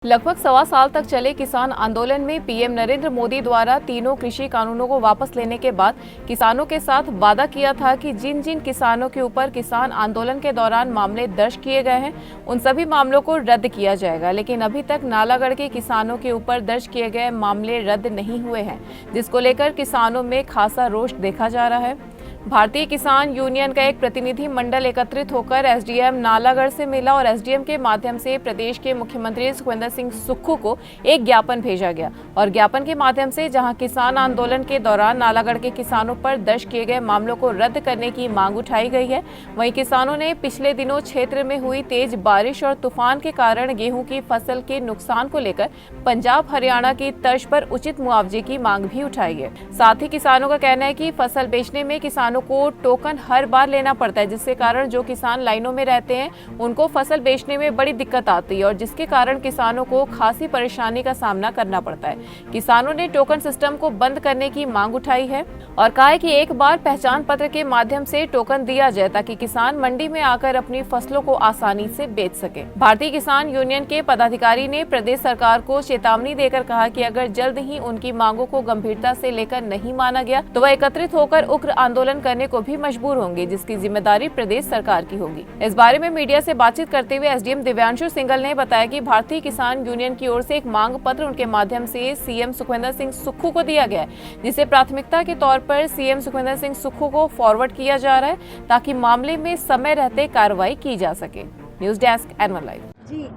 लगभग 1.25 साल तक चले किसान आंदोलन में पीएम नरेंद्र मोदी द्वारा तीनों कृषि कानूनों को वापस लेने के बाद किसानों के साथ वादा किया था कि जिन जिन किसानों के ऊपर किसान आंदोलन के दौरान मामले दर्ज किए गए हैं उन सभी मामलों को रद्द किया जाएगा। लेकिन अभी तक नालागढ़ के किसानों के ऊपर दर्ज किए गए मामले रद्द नहीं हुए हैं, जिसको लेकर किसानों में खासा रोष देखा जा रहा है। भारतीय किसान यूनियन का एक प्रतिनिधि मंडल एकत्रित होकर एसडीएम नालागढ़ से मिला और एसडीएम के माध्यम से प्रदेश के मुख्यमंत्री सुखविंदर सिंह सुक्खू को एक ज्ञापन भेजा गया और ज्ञापन के माध्यम से जहां किसान आंदोलन के दौरान नालागढ़ के किसानों पर दर्ज किए गए मामलों को रद्द करने की मांग उठाई गई है। वहीं किसानों ने पिछले दिनों क्षेत्र में हुई तेज बारिश और तूफान के कारण गेहूं की फसल के नुकसान को लेकर पंजाब हरियाणा की तर्ज पर उचित मुआवजे की मांग भी उठाई है। साथ ही किसानों का कहना है कि फसल बेचने में किसानों को टोकन हर बार लेना पड़ता है, जिसके कारण जो किसान लाइनों में रहते हैं उनको फसल बेचने में बड़ी दिक्कत आती है और जिसके कारण किसानों को खासी परेशानी का सामना करना पड़ता है। किसानों ने टोकन सिस्टम को बंद करने की मांग उठाई है और कहा है कि एक बार पहचान पत्र के माध्यम से टोकन दिया जाए ताकि किसान मंडी में आकर अपनी फसलों को आसानी से बेच सके। भारतीय किसान यूनियन के पदाधिकारी ने प्रदेश सरकार को चेतावनी देकर कहा कि अगर जल्द ही उनकी मांगों को गंभीरता से लेकर नहीं माना गया तो वह एकत्रित होकर उग्र आंदोलन करने को भी मजबूर होंगे, जिसकी जिम्मेदारी प्रदेश सरकार की होगी। इस बारे में मीडिया से बातचीत करते हुए एसडीएम दिव्यांशु सिंघल ने बताया कि भारतीय किसान यूनियन की ओर से एक मांग पत्र उनके माध्यम से सीएम सुखविंदर सिंह सुक्खू को दिया गया है, जिसे प्राथमिकता के तौर पर सीएम सुखविंदर सिंह सुक्खू को फॉरवर्ड किया जा रहा है ताकि मामले में समय रहते कार्रवाई की जा सके। News desk N1 live. जी,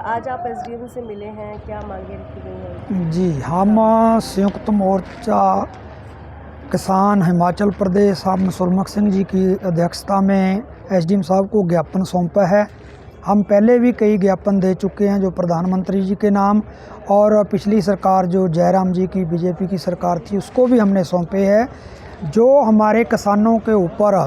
आज आप एसडीएम से मिले हैं, क्या मांगे रखी गई हैं? जी, हम संयुक्त मोर्चा किसान हिमाचल प्रदेश साहब सुरमुख सिंह जी की अध्यक्षता में एसडीएम साहब को ज्ञापन सौंपा है। हम पहले भी कई ज्ञापन दे चुके हैं, जो प्रधानमंत्री जी के नाम और पिछली सरकार जो जयराम जी की बीजेपी की सरकार थी उसको भी हमने सौंपे हैं। जो हमारे किसानों के ऊपर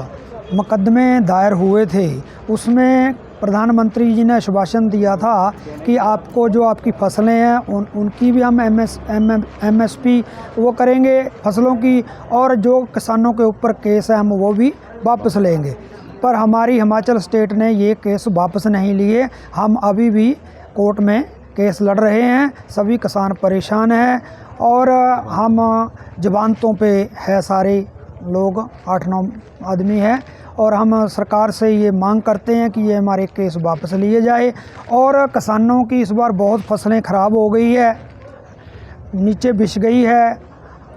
मुकदमे दायर हुए थे उसमें प्रधानमंत्री जी ने आश्वासन दिया था कि आपको जो आपकी फसलें हैं उनकी भी हम एमएसपी वो करेंगे फसलों की, और जो किसानों के ऊपर केस है हम वो भी वापस लेंगे। पर हमारी हिमाचल स्टेट ने ये केस वापस नहीं लिए। हम अभी भी कोर्ट में केस लड़ रहे हैं। सभी किसान परेशान हैं और हम जमानतों पे है, सारे लोग 8-9 आदमी हैं और हम सरकार से ये मांग करते हैं कि ये हमारे केस वापस लिए जाए। और किसानों की इस बार बहुत फसलें ख़राब हो गई है, नीचे बिछ गई है,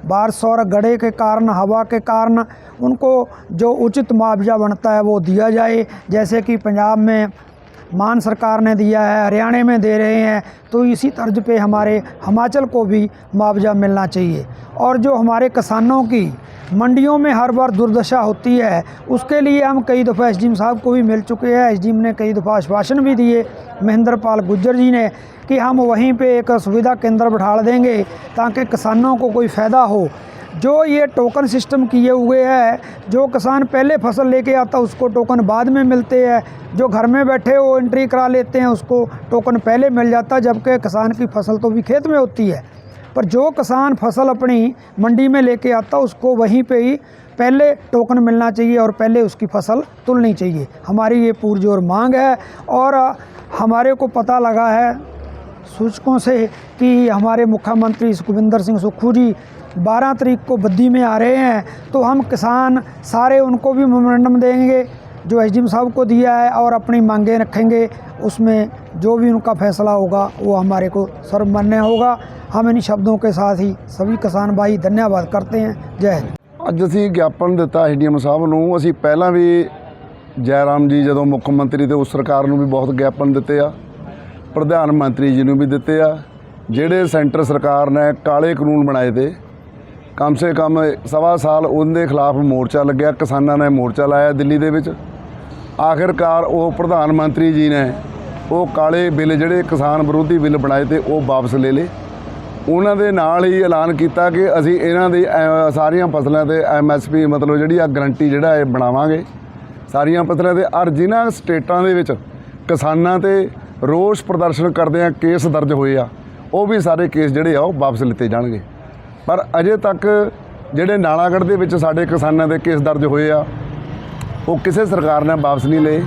बारिश और गड़े के कारण, हवा के कारण उनको जो उचित मुआवजा बनता है वो दिया जाए। जैसे कि पंजाब में मान सरकार ने दिया है, हरियाणा में दे रहे हैं, तो इसी तर्ज पे हमारे हिमाचल को भी मुआवजा मिलना चाहिए। और जो हमारे किसानों की मंडियों में हर बार दुर्दशा होती है उसके लिए हम कई दफ़ा एसडीएम साहब को भी मिल चुके हैं। एसडीएम ने कई दफ़ा आश्वासन भी दिए, महेंद्र पाल गुर्जर जी ने, कि हम वहीं पे एक सुविधा केंद्र बिठा देंगे ताकि किसानों को कोई फ़ायदा हो। जो ये टोकन सिस्टम किए हुए हैं, जो किसान पहले फसल लेके आता उसको टोकन बाद में मिलते हैं, जो घर में बैठे वो एंट्री करा लेते हैं उसको टोकन पहले मिल जाता, जबकि किसान की फसल तो भी खेत में होती है। पर जो किसान फसल अपनी मंडी में लेके आता उसको वहीं पे ही पहले टोकन मिलना चाहिए और पहले उसकी फसल तुलनी चाहिए। हमारी ये पुरजोर मांग है और हमारे को पता लगा है सूचकों से कि हमारे मुख्यमंत्री सुखविंदर सिंह सुक्खू जी 12 तारीख को बद्दी में आ रहे हैं, तो हम किसान सारे उनको भी मेमोरेंडम देंगे जो एसडीएम साहब को दिया है और अपनी मांगें रखेंगे। उसमें जो भी उनका फैसला होगा वो हमारे को सर्वमान्य होगा। हम इन शब्दों के साथ ही सभी किसान भाई धन्यवाद करते हैं। जय हिंद। ਅੱਜ ਅਸੀਂ ਗਿਆਪਨ ਦਿੱਤਾ ਐਸਡੀਐਮ ਸਾਹਿਬ ਨੂੰ। ਅਸੀਂ ਪਹਿਲਾਂ ਵੀ ਜੈਰਾਮ ਜੀ ਜਦੋਂ ਮੁੱਖ ਮੰਤਰੀ ਤੇ ਉਸ ਸਰਕਾਰ ਨੂੰ ਵੀ ਬਹੁਤ ਗਿਆਪਨ ਦਿੱਤੇ ਆ, ਪ੍ਰਧਾਨ ਮੰਤਰੀ ਜੀ ਨੂੰ ਵੀ ਦਿੱਤੇ ਆ। ਜਿਹੜੇ ਸੈਂਟਰ ਸਰਕਾਰ ਨੇ ਕਾਲੇ ਕਾਨੂੰਨ ਬਣਾਏ ਤੇ ਕਮ ਸੇ ਕਮ 1.25 ਸਾਲ ਉਹਦੇ ਖਿਲਾਫ ਮੋਰਚਾ ਲੱਗਿਆ, ਕਿਸਾਨਾਂ ਨੇ ਮੋਰਚਾ ਲਾਇਆ ਦਿੱਲੀ ਦੇ ਵਿੱਚ। ਆਖਿਰਕਾਰ ਉਹ ਪ੍ਰਧਾਨ ਮੰਤਰੀ ਜੀ ਨੇ ਉਹ ਕਾਲੇ ਬਿੱਲ ਜਿਹੜੇ ਕਿਸਾਨ ਵਿਰੋਧੀ ਬਿੱਲ ਬਣਾਏ ਤੇ ਉਹ ਵਾਪਸ ਲੈ ਲਏ। ਉਹਨਾਂ ਦੇ ਨਾਲ ਹੀ ਐਲਾਨ ਕੀਤਾ ਕਿ ਅਸੀਂ ਇਹਨਾਂ ਦੀ ਸਾਰੀਆਂ ਫਸਲਾਂ ਤੇ ਐਮਐਸਪੀ ਮਤਲਬ ਜਿਹੜੀ ਆ ਗਰੰਟੀ ਜਿਹੜਾ ਇਹ ਬਣਾਵਾਂਗੇ ਸਾਰੀਆਂ ਫਸਲਾਂ ਤੇ। ਔਰ ਜਿਨ੍ਹਾਂ ਸਟੇਟਾਂ ਦੇ ਵਿੱਚ ਕਿਸਾਨਾਂ ਤੇ ਰੋਸ ਪ੍ਰਦਰਸ਼ਨ ਕਰਦੇ ਆ ਕੇਸ ਦਰਜ ਹੋਏ ਆ, ਉਹ ਵੀ ਸਾਰੇ ਕੇਸ ਜਿਹੜੇ ਆ ਉਹ ਵਾਪਸ ਲਿੱਤੇ ਜਾਣਗੇ। ਪਰ ਅਜੇ ਤੱਕ ਜਿਹੜੇ ਨਾਲਾਗੜ੍ਹ ਦੇ ਵਿੱਚ ਸਾਡੇ ਕਿਸਾਨਾਂ ਦੇ ਕੇਸ ਦਰਜ ਹੋਏ ਆ ਉਹ ਕਿਸੇ ਸਰਕਾਰ ਨੇ ਵਾਪਸ ਨਹੀਂ ਲਏ।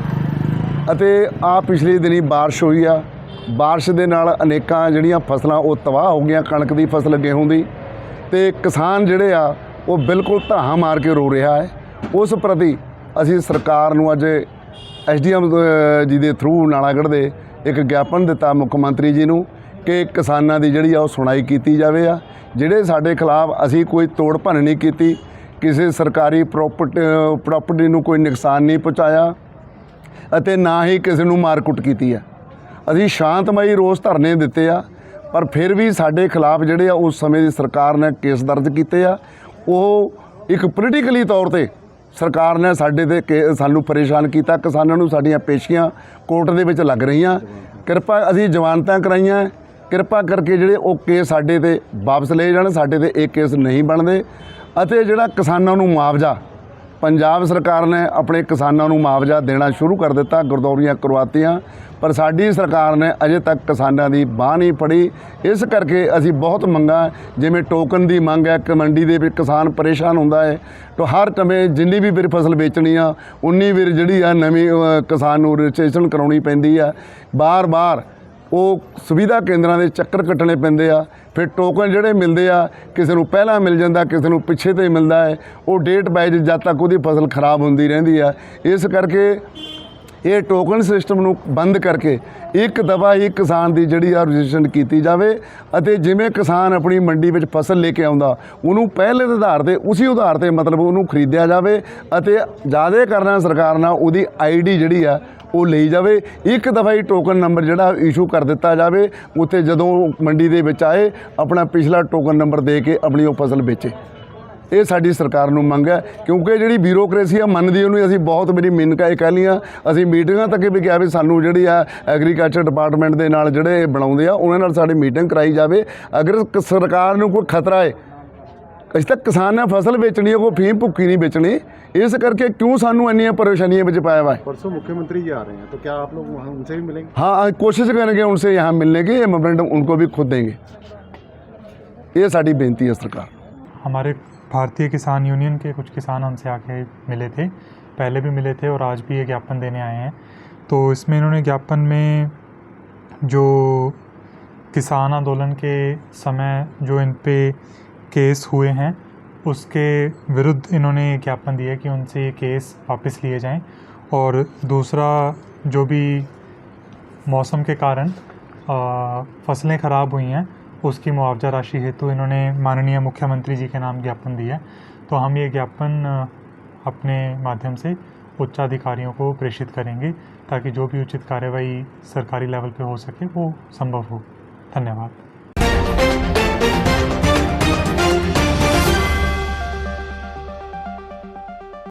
ਅਤੇ ਆ ਪਿਛਲੇ ਦਿਨੀ ਬਾਰਿਸ਼ ਹੋਈ ਆ ਬਾਰਿਸ਼ ਦੇ ਨਾਲ ਅਨੇਕਾਂ ਜਿਹੜੀਆਂ ਫਸਲਾਂ ਉਹ ਤਬਾਹ ਹੋ ਗਈਆਂ। ਕਣਕ ਦੀ ਫਸਲ ਗੇਹੂੰ ਦੀ, ਤੇ ਕਿਸਾਨ ਜਿਹੜੇ ਆ ਉਹ ਬਿਲਕੁਲ ਧਾਹਾਂ ਮਾਰ ਕੇ ਰੋ ਰਿਹਾ ਹੈ। ਉਸ ਪ੍ਰਤੀ ਅਸੀਂ ਸਰਕਾਰ ਨੂੰ ਅੱਜ ਐਸਡੀਐਮ ਜੀ ਦੇ ਥਰੂ ਨਾਲਾਗੜ੍ਹ ਦੇ ਇੱਕ ਗਿਆਪਨ ਦਿੱਤਾ ਮੁੱਖ ਮੰਤਰੀ ਜੀ ਨੂੰ ਕਿ ਕਿਸਾਨਾਂ ਦੀ ਜਿਹੜੀ ਆ ਉਹ ਸੁਣਾਈ ਕੀਤੀ ਜਾਵੇ। ਜਿਹੜੇ ਸਾਡੇ ਖਿਲਾਫ ਅਸੀਂ ਕੋਈ ਤੋੜ ਭੰਨ ਨਹੀਂ ਕੀਤੀ, ਕਿਸੇ ਸਰਕਾਰੀ ਪ੍ਰਾਪਰਟੀ ਨੂੰ ਕੋਈ ਨੁਕਸਾਨ ਨਹੀਂ ਪਹੁੰਚਾਇਆ ਅਤੇ ਨਾ ਹੀ ਕਿਸੇ ਨੂੰ ਮਾਰ-ਕੁੱਟ ਕੀਤੀ ਹੈ। ਅਸੀਂ ਸ਼ਾਂਤਮਈ ਰੋਸ ਧਰਨੇ ਦਿੱਤੇ ਆ, ਪਰ ਫਿਰ ਵੀ ਸਾਡੇ ਖਿਲਾਫ ਜਿਹੜੇ ਆ ਉਸ ਸਮੇਂ ਦੀ ਸਰਕਾਰ ਨੇ ਕੇਸ ਦਰਜ ਕੀਤੇ ਆ। ਉਹ ਇੱਕ ਪੋਲੀਟੀਕਲੀ ਤੌਰ ਤੇ ਸਰਕਾਰ ਨੇ ਸਾਡੇ ਤੇ ਸਾਨੂੰ ਪਰੇਸ਼ਾਨ ਕੀਤਾ। ਕਿਸਾਨਾਂ ਨੂੰ ਸਾਡੀਆਂ ਪੇਸ਼ੀਆਂ ਕੋਰਟ ਦੇ ਵਿੱਚ ਲੱਗ ਰਹੀਆਂ। ਅਸੀਂ ਜ਼ਮਾਨਤਾਂ ਕਰਾਈਆਂ, ਕਿਰਪਾ ਕਰਕੇ ਜਿਹੜੇ ਉਹ ਕੇਸ ਸਾਡੇ ਤੇ ਵਾਪਸ ਲਏ ਜਾਣ, ਸਾਡੇ ਤੇ ਇਹ ਕੇਸ ਨਹੀਂ ਬਣਦੇ। ਅਤੇ ਜਿਹੜਾ ਕਿਸਾਨਾਂ ਨੂੰ ਮੁਆਵਜ਼ਾ, ਪੰਜਾਬ ਸਰਕਾਰ ਨੇ ਆਪਣੇ ਕਿਸਾਨਾਂ ਨੂੰ ਮੁਆਵਜ਼ਾ ਦੇਣਾ ਸ਼ੁਰੂ ਕਰ ਦਿੱਤਾ, ਗਰਦੌਰੀਆਂ ਕਰਵਾਤੀਆਂ, ਪਰ ਸਾਡੀ ਸਰਕਾਰ ਨੇ ਅਜੇ ਤੱਕ ਕਿਸਾਨਾਂ ਦੀ ਬਾਂਹ ਨਹੀਂ ਫੜੀ। ਇਸ ਕਰਕੇ ਅਸੀਂ ਬਹੁਤ ਮੰਗਾਂ, ਜਿਵੇਂ ਟੋਕਨ ਦੀ ਮੰਗ ਹੈ, ਕਿ ਮੰਡੀ ਦੇ ਵਿੱਚ ਕਿਸਾਨ ਪਰੇਸ਼ਾਨ ਹੁੰਦਾ ਹੈ, ਤਾਂ ਹਰ ਸਮੇਂ ਜਿੰਨੀ ਵੀ ਵਾਰ ਫਸਲ ਵੇਚਣੀ ਆ ਉਨੀ ਵਾਰ ਜਿਹੜੀ ਆ ਨਵੀਂ ਕਿਸਾਨ ਨੂੰ ਰਜਿਸਟ੍ਰੇਸ਼ਨ ਕਰਾਉਣੀ ਪੈਂਦੀ ਆ। ਬਾਰ-ਬਾਰ ਉਹ ਸੁਵਿਧਾ ਕੇਂਦਰਾਂ ਦੇ ਚੱਕਰ ਕੱਟਣੇ ਪੈਂਦੇ ਆ। ਫਿਰ ਟੋਕਨ ਜਿਹੜੇ ਮਿਲਦੇ ਆ, ਕਿਸੇ ਨੂੰ ਪਹਿਲਾਂ ਮਿਲ ਜਾਂਦਾ, ਕਿਸੇ ਨੂੰ ਪਿੱਛੇ ਤੇ ਮਿਲਦਾ ਹੈ। ਉਹ ਡੇਟ ਵਾਈਜ਼ ਜਦ ਤੱਕ ਉਹਦੀ ਫਸਲ ਖਰਾਬ ਹੁੰਦੀ ਰਹਿੰਦੀ ਆ। ਇਸ ਕਰਕੇ ਇਹ ਟੋਕਨ ਸਿਸਟਮ ਨੂੰ ਬੰਦ ਕਰਕੇ ਇੱਕ ਦਫਾ ਹੀ ਕਿਸਾਨ ਦੀ ਜਿਹੜੀ ਆ ਰਜਿਸਟ੍ਰੇਸ਼ਨ ਕੀਤੀ ਜਾਵੇ, ਅਤੇ ਜਿਵੇਂ ਕਿਸਾਨ ਆਪਣੀ ਮੰਡੀ ਵਿੱਚ ਫਸਲ ਲੈ ਕੇ ਆਉਂਦਾ ਉਹਨੂੰ ਪਹਿਲੇ ਦੇ ਆਧਾਰ ਤੇ ਉਸੇ ਆਧਾਰ ਤੇ ਮਤਲਬ ਉਹਨੂੰ ਖਰੀਦਿਆ ਜਾਵੇ, ਅਤੇ ਜ਼ਿਆਦਾ ਕਰਨਾ ਸਰਕਾਰ ਨਾਲ ਉਹਦੀ ਆਈਡੀ ਜਿਹੜੀ ਆ ਉਹ ਲਈ ਜਾਵੇ। ਇੱਕ ਦਫਾ ਹੀ ਟੋਕਨ ਨੰਬਰ ਜਿਹੜਾ ਇਸ਼ੂ ਕਰ ਦਿੱਤਾ ਜਾਵੇ, ਉੱਥੇ ਜਦੋਂ ਮੰਡੀ ਦੇ ਵਿੱਚ ਆਏ ਆਪਣਾ ਪਿਛਲਾ ਟੋਕਨ ਨੰਬਰ ਦੇ ਕੇ ਆਪਣੀ ਉਹ ਫਸਲ ਵੇਚੇ। ਇਹ ਸਾਡੀ ਸਰਕਾਰ ਨੂੰ ਮੰਗ ਹੈ, ਕਿਉਂਕਿ ਜਿਹੜੀ ਬਿਊਰੋਕ੍ਰੇਸੀ ਆ ਮੰਨਦੀ ਉਹਨੂੰ ਅਸੀਂ ਬਹੁਤ ਮੇਰੀ ਮਿੰਨਤਾਂ ਇਹ ਕਹਿ ਲਈਆਂ। ਅਸੀਂ ਮੀਟਿੰਗਾਂ ਤੱਕ ਵੀ ਕਿਹਾ ਵੀ ਸਾਨੂੰ ਜਿਹੜੀ ਆ ਐਗਰੀਕਲਚਰ ਡਿਪਾਰਟਮੈਂਟ ਦੇ ਨਾਲ ਜਿਹੜੇ ਬਣਾਉਂਦੇ ਆ ਉਹਨਾਂ ਨਾਲ ਸਾਡੀ ਮੀਟਿੰਗ ਕਰਾਈ ਜਾਵੇ। ਅਗਰ ਸਰਕਾਰ ਨੂੰ ਕੋਈ ਖਤਰਾ ਹੈ, ਅਸੀਂ ਤਾਂ ਕਿਸਾਨ ਨੇ ਫਸਲ ਵੇਚਣੀ ਹੈ, ਕੋਈ ਫੀਮ ਭੁੱਖੀ ਨਹੀਂ ਵੇਚਣੀ। ਇਸ करके क्यों सानू इन्नियां परेशानियों में पाया हुआ है। परसों मुख्यमंत्री जी आ रहे हैं, तो क्या आप लोग वहाँ उनसे भी मिलेंगे? हाँ, कोशिश करेंगे उनसे यहाँ मिलने की, ये मेमोरेंडम उनको भी खुद देंगे। ये साड़ी बेनती है सरकार। हमारे भारतीय किसान यूनियन के कुछ किसान हमसे आके मिले थे, पहले भी मिले थे और आज भी ये ज्ञापन देने आए हैं। तो इसमें इन्होंने ज्ञापन में जो किसान आंदोलन के समय जो इन पे केस हुए हैं उसके विरुद्ध इन्होंने ज्ञापन दिया कि उनसे ये केस वापस लिए जाएं, और दूसरा जो भी मौसम के कारण फसलें ख़राब हुई हैं उसकी मुआवजा राशि हेतु इन्होंने माननीय मुख्यमंत्री जी के नाम ज्ञापन दिया है। तो हम ये ज्ञापन अपने माध्यम से उच्चाधिकारियों को प्रेषित करेंगे ताकि जो भी उचित कार्यवाही सरकारी लेवल पे हो सके वो संभव हो। धन्यवाद।